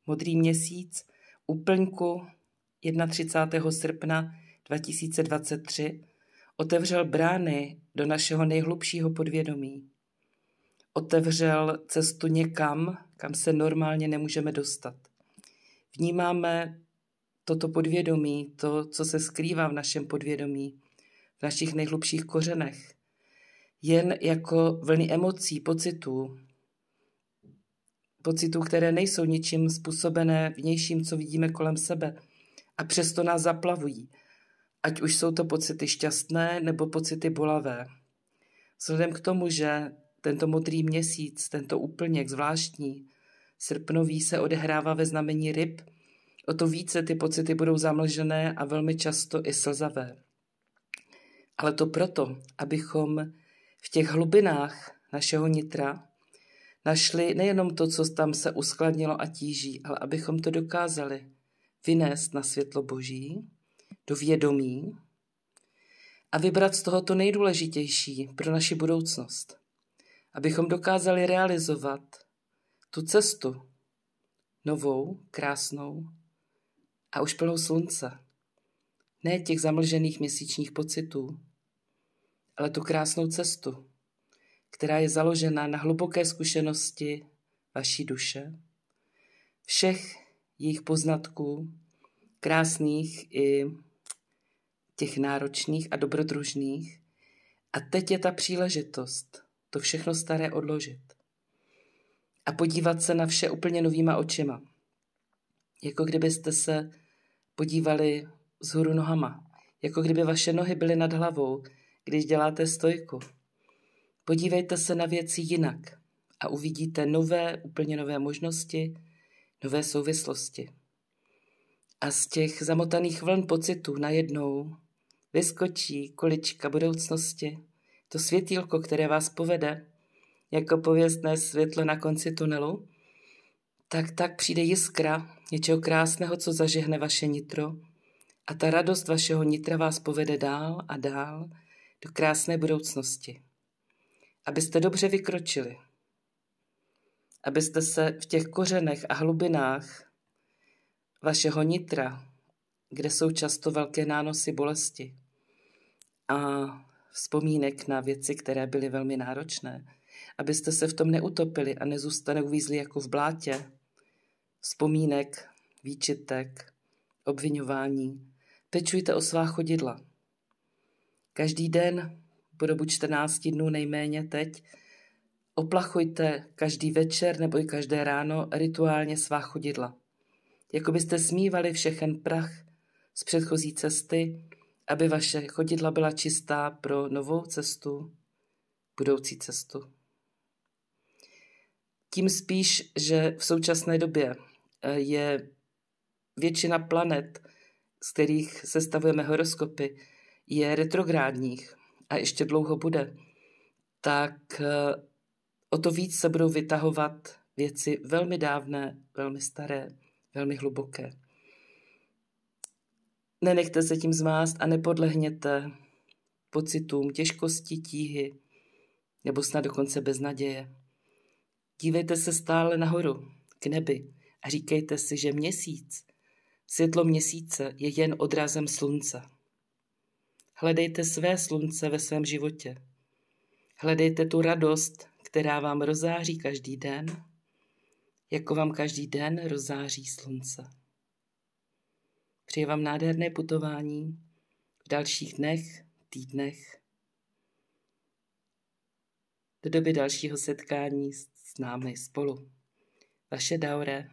modrý měsíc, úplňku 31. srpna 2023 otevřel brány do našeho nejhlubšího podvědomí. Otevřel cestu někam, kam se normálně nemůžeme dostat. Vnímáme toto podvědomí, to, co se skrývá v našem podvědomí, v našich nejhlubších kořenech, jen jako vlny emocí, pocitů, které nejsou ničím způsobené vnějším, co vidíme kolem sebe, a přesto nás zaplavují, ať už jsou to pocity šťastné nebo pocity bolavé. Vzhledem k tomu, že tento modrý měsíc, tento úplněk zvláštní, srpnový, se odehrává ve znamení ryb, o to více ty pocity budou zamlžené a velmi často i slzavé. Ale to proto, abychom v těch hlubinách našeho nitra našli nejenom to, co tam se uskladnilo a tíží, ale abychom to dokázali vynést na světlo Boží, do vědomí a vybrat z toho to nejdůležitější pro naši budoucnost. Abychom dokázali realizovat tu cestu novou, krásnou a už plnou slunce. Ne těch zamlžených měsíčních pocitů, ale tu krásnou cestu, která je založena na hluboké zkušenosti vaší duše, všech jejich poznatků, krásných i těch náročných a dobrodružných. A teď je ta příležitost to všechno staré odložit a podívat se na vše úplně novýma očima. Jako kdybyste se podívali vzhůru nohama, jako kdyby vaše nohy byly nad hlavou, když děláte stojku. Podívejte se na věci jinak a uvidíte úplně nové možnosti, nové souvislosti. A z těch zamotaných vln pocitů najednou vyskočí kulička budoucnosti, to světýlko, které vás povede jako pověstné světlo na konci tunelu, tak přijde jiskra něčeho krásného, co zažehne vaše nitro, a ta radost vašeho nitra vás povede dál a dál do krásné budoucnosti. Abyste dobře vykročili, abyste se v těch kořenech a hlubinách vašeho nitra, kde jsou často velké nánosy bolesti a vzpomínek na věci, které byly velmi náročné, abyste se v tom neutopili a neuvízli jako v blátě vzpomínek, výčitek, obviňování. Pečujte o svá chodidla. Každý den, po dobu 14 dnů nejméně teď, oplachujte každý večer nebo i každé ráno rituálně svá chodidla. Jako byste smívali všechen prach z předchozí cesty, aby vaše chodidla byla čistá pro novou cestu, budoucí cestu. Tím spíš, že v současné době je většina planet, z kterých sestavujeme horoskopy, je retrográdních a ještě dlouho bude, tak o to víc se budou vytahovat věci velmi dávné, velmi staré, velmi hluboké. Nenechte se tím zmást a nepodlehněte pocitům těžkosti, tíhy nebo snad dokonce beznaděje. Dívejte se stále nahoru, k nebi, a říkejte si, že světlo měsíce je jen odrazem slunce. Hledejte své slunce ve svém životě. Hledejte tu radost, která vám rozzáří každý den, jako vám každý den rozzáří slunce. Přeji vám nádherné putování v dalších dnech, týdnech, do doby dalšího setkání s námi spolu. Vaše Daure.